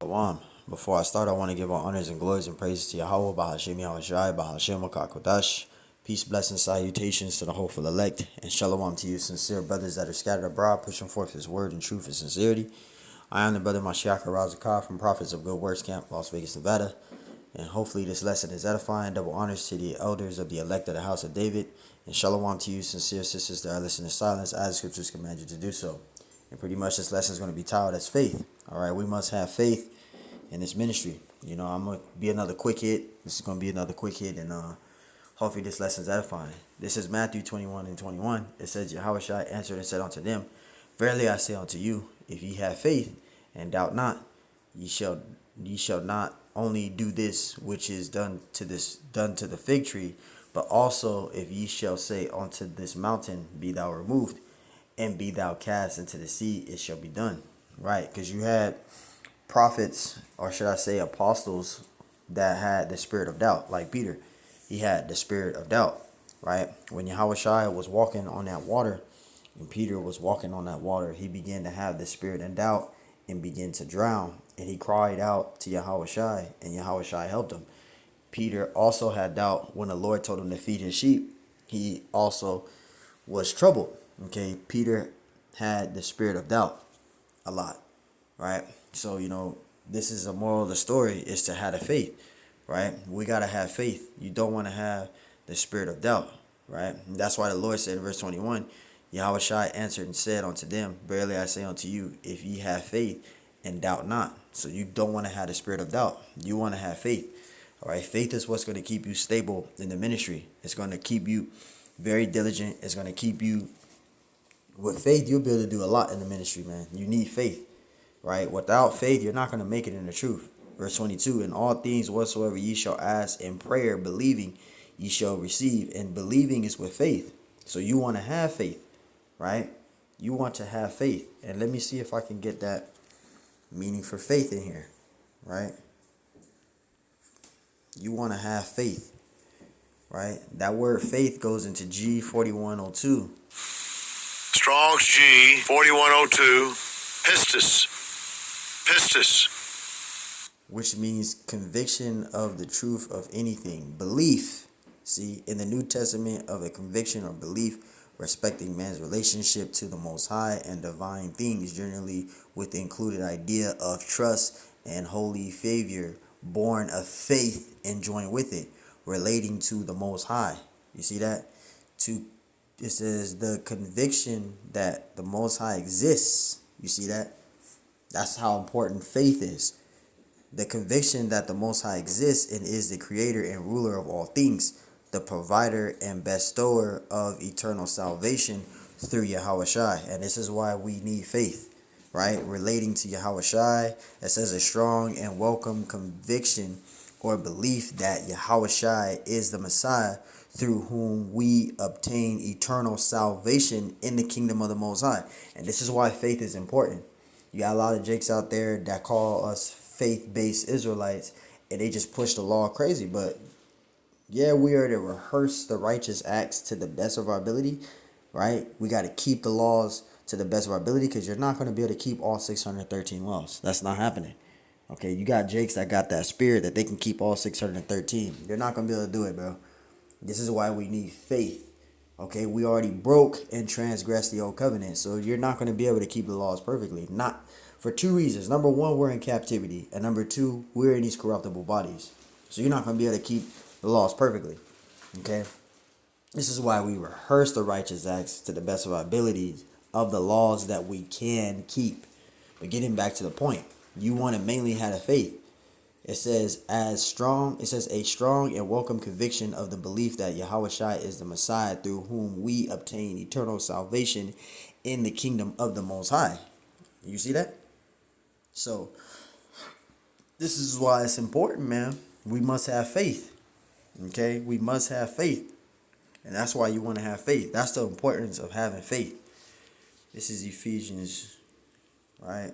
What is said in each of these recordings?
Shalom. Before I start, I want to give all honors and glories and praises to Yahweh, Bahashem Yahushai, Bahashem Kodash. Peace, blessings, salutations to the hopeful elect, and shalom to you, sincere brothers that are scattered abroad, pushing forth His word in truth and sincerity. I am the brother Mashiach Razakah from Prophets of Good Works Camp, Las Vegas, Nevada. And hopefully this lesson is edifying. Double honors to the elders of the elect of the house of David. And shalom to you, sincere sisters that are listening in silence, as the scriptures command you to do so. And pretty much this lesson is going to be titled as faith. All right, we must have faith in this ministry. You know, I'm going to be another quick hit. This is going to be another quick hit, and hopefully this lesson is edifying. This is Matthew 21:21. It says, Yahushua answered and said unto them, Verily I say unto you, if ye have faith and doubt not, ye shall not only do this which is done to the fig tree, but also if ye shall say unto this mountain, be thou removed, and be thou cast into the sea, it shall be done. Right? Because you had prophets, or should I say apostles, that had the spirit of doubt, like Peter. He had the spirit of doubt, right? When Yahushua was walking on that water, and Peter was walking on that water, he began to have the spirit of doubt and began to drown. And he cried out to Yahushua, and Yahushua helped him. Peter also had doubt when the Lord told him to feed his sheep. He also was troubled. Okay, Peter had the spirit of doubt a lot, right? So, you know, this is a moral of the story, is to have the faith, right? We got to have faith. You don't want to have the spirit of doubt, right? And that's why the Lord said in verse 21, Yahushua answered and said unto them, Verily I say unto you, if ye have faith and doubt not. So you don't want to have the spirit of doubt. You want to have faith, all right? Faith is what's going to keep you stable in the ministry. It's going to keep you very diligent. It's going to keep you, with faith, you'll be able to do a lot in the ministry, man. You need faith. Right? Without faith, you're not going to make it in the truth. Verse 22, in all things whatsoever ye shall ask in prayer, believing, ye shall receive. And believing is with faith. So you want to have faith, right? You want to have faith. And let me see if I can get that meaning for faith in here, right? You want to have faith, right? That word faith goes into G4102. Strong's G 4102, pistis. Pistis, which means conviction of the truth of anything. Belief, see, in the New Testament, of a conviction or belief respecting man's relationship to the Most High and divine things, generally with the included idea of trust and holy favor, born of faith and joined with it, relating to the Most High. You see that? It says the conviction that the Most High exists. You see that? That's how important faith is. The conviction that the Most High exists and is the creator and ruler of all things, the provider and bestower of eternal salvation through Yahushua. And this is why we need faith, right? Relating to Yahushua, it says a strong and welcome conviction or belief that Yahushua is the Messiah through whom we obtain eternal salvation in the kingdom of the Most High. And this is why faith is important. You got a lot of jakes out there that call us faith-based Israelites, and they just push the law crazy. But yeah, we are to rehearse the righteous acts to the best of our ability, right? We got to keep the laws to the best of our ability, because you're not going to be able to keep all 613 laws. That's not happening. Okay, you got jakes that got that spirit that they can keep all 613. You're not going to be able to do it, bro. This is why we need faith. Okay, we already broke and transgressed the old covenant, so you're not going to be able to keep the laws perfectly. Not for two reasons. Number one, we're in captivity, and number two, we're in these corruptible bodies. So you're not going to be able to keep the laws perfectly. Okay, this is why we rehearse the righteous acts to the best of our abilities of the laws that we can keep. But getting back to the point, you want to mainly have a faith. It says a strong and welcome conviction of the belief that Yahushua is the Messiah through whom we obtain eternal salvation in the kingdom of the Most High. You see that? So this is why it's important, man. We must have faith. Okay? We must have faith. And that's why you want to have faith. That's the importance of having faith. This is Ephesians, right?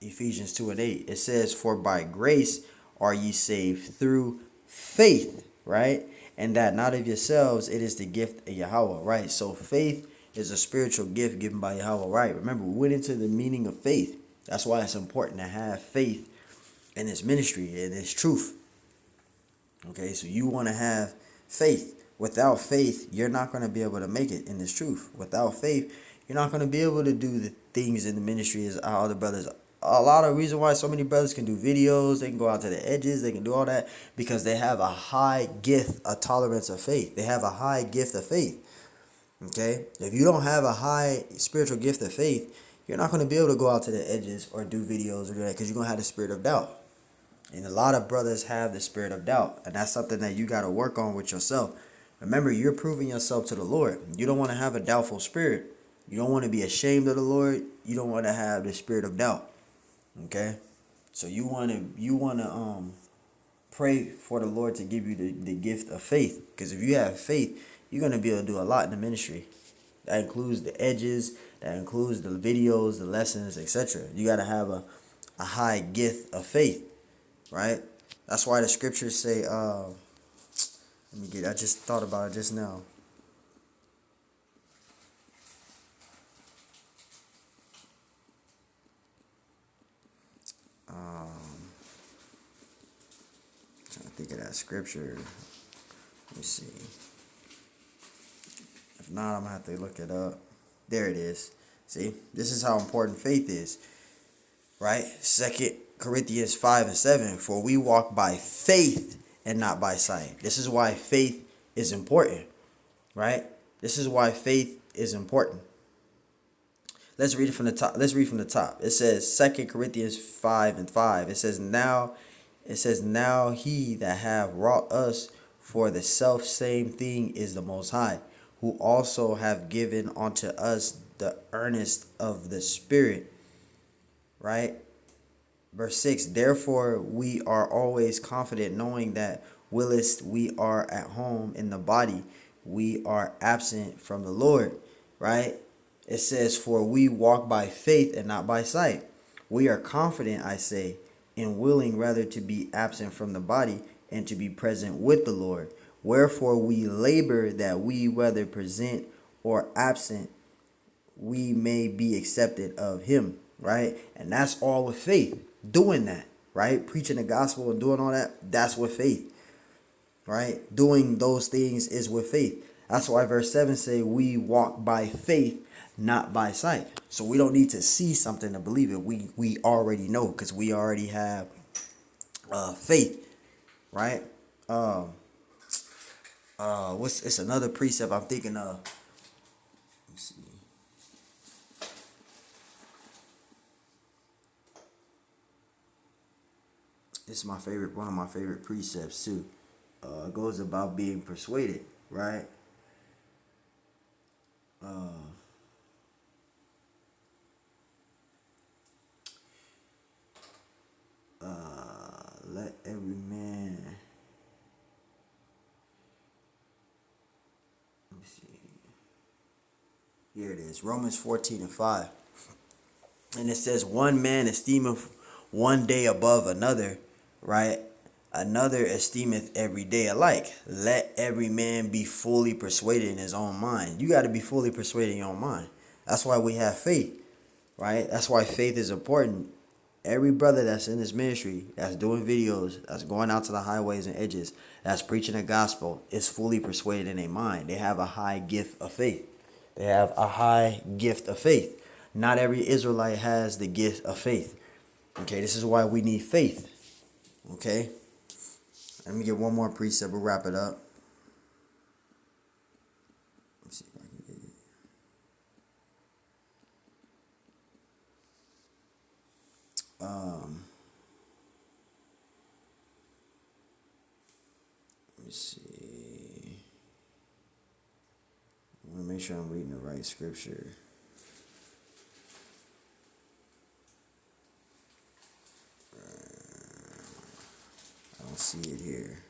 Ephesians 2:8. It says, for by grace are ye saved through faith, right? And that not of yourselves, it is the gift of Yahweh, right? So faith is a spiritual gift given by Yahweh, right? Remember, we went into the meaning of faith. That's why it's important to have faith in this ministry and this truth. Okay, so you want to have faith. Without faith, you're not going to be able to make it in this truth. Without faith, you're not going to be able to do the things in the ministry as our other brothers. A lot of reason why so many brothers can do videos, they can go out to the edges, they can do all that because they have a high gift, a tolerance of faith. They have a high gift of faith. Okay, if you don't have a high spiritual gift of faith, you're not going to be able to go out to the edges or do videos or do that because you're going to have the spirit of doubt. And a lot of brothers have the spirit of doubt, and that's something that you got to work on with yourself. Remember, you're proving yourself to the Lord. You don't want to have a doubtful spirit. You don't want to be ashamed of the Lord. You don't want to have the spirit of doubt. Okay? So you want to pray for the Lord to give you the gift of faith. Because if you have faith, you're going to be able to do a lot in the ministry. That includes the edges, that includes the videos, the lessons, etc. You got to have a high gift of faith. Right? That's why the scriptures say, I just thought about it just now. Trying to think of that scripture. Let me see. If not, I'm going to have to look it up. There it is. See? This is how important faith is. Right? 2 Corinthians 5:7. For we walk by faith and not by sight. This is why faith is important. Right? This is why faith is important. Let's read it from the top. Let's read from the top. It says 2 Corinthians 5:5. It says, now he that have wrought us for the self same thing is the Most High, who also have given unto us the earnest of the Spirit. Right? Verse 6, therefore we are always confident, knowing that whilst we are at home in the body, we are absent from the Lord. Right? It says, for we walk by faith and not by sight. We are confident, I say, and willing rather to be absent from the body and to be present with the Lord. Wherefore we labor that we, whether present or absent, we may be accepted of him. Right? And that's all with faith. Doing that. Right? Preaching the gospel and doing all that. That's with faith. Right? Doing those things is with faith. That's why verse 7 say we walk by faith, not by sight. So we don't need to see something to believe it. We already know because we already have faith. Right? It's another precept I'm thinking of. Let me see. This is one of my favorite precepts too. It goes about being persuaded, right? Let every man. Let me see. Here it is, Romans 14:5, and it says, "One man esteemeth one day above another, right? Another esteemeth every day alike. Let every man be fully persuaded in his own mind." You got to be fully persuaded in your own mind. That's why we have faith, right? That's why faith is important. Every brother that's in this ministry, that's doing videos, that's going out to the highways and edges, that's preaching the gospel, is fully persuaded in their mind. They have a high gift of faith. They have a high gift of faith. Not every Israelite has the gift of faith. Okay, this is why we need faith. Okay? Let me get one more precept. We'll wrap it up. Let's see if I can get it. Let me see. I want to make sure I'm reading the right scripture. I don't see it here.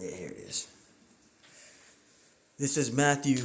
Yeah, here it is. This is Matthew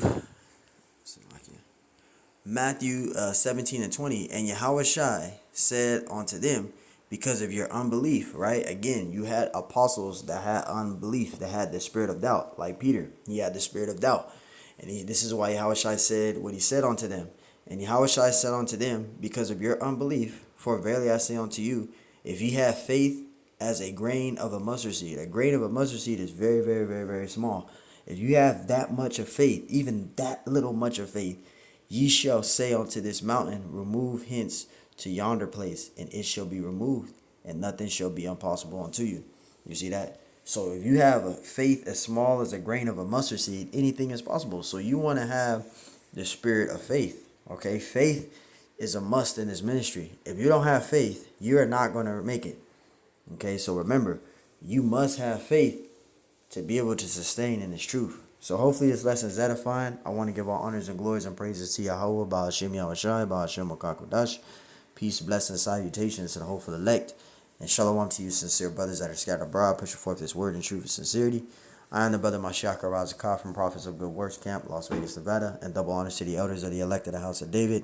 17:20. And Yahushua said unto them, because of your unbelief, right? Again, you had apostles that had unbelief, that had the spirit of doubt, like Peter. He had the spirit of doubt. And this is why Yahushua said what he said unto them. And Yahushua said unto them, because of your unbelief, for verily I say unto you, if ye have faith as a grain of a mustard seed. A grain of a mustard seed is very, very, very, very small. If you have that much of faith, even that little much of faith, ye shall say unto this mountain, remove hence to yonder place, and it shall be removed, and nothing shall be impossible unto you. You see that? So if you have a faith as small as a grain of a mustard seed, anything is possible. So you want to have the spirit of faith. Okay, faith is a must in this ministry. If you don't have faith, you are not going to make it. Okay, so remember, you must have faith to be able to sustain in this truth. So hopefully this lesson is edifying. I want to give all honors and glories and praises to Yahweh, Ba'ashem Yahushai, Ba'ashem Makakodash. Peace, blessings, salutations to the hopeful elect. And shalom to you, sincere brothers that are scattered abroad, pushing forth this word in truth and sincerity. I am the brother Mashiach Razakah from Prophets of Good Works Camp, Las Vegas, Nevada. And double honors to the elders of the elect of the house of David.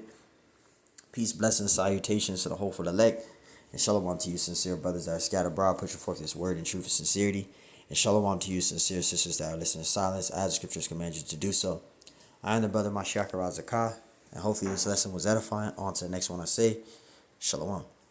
Peace, blessings, salutations to the hopeful elect. And shalom to you, sincere brothers that are scattered abroad, pushing forth this word in truth and sincerity. And shalom to you, sincere sisters that are listening in silence, as the scriptures command you to do so. I am the brother Mashiach Razakah, and hopefully this lesson was edifying. On to the next one I say. Shalom.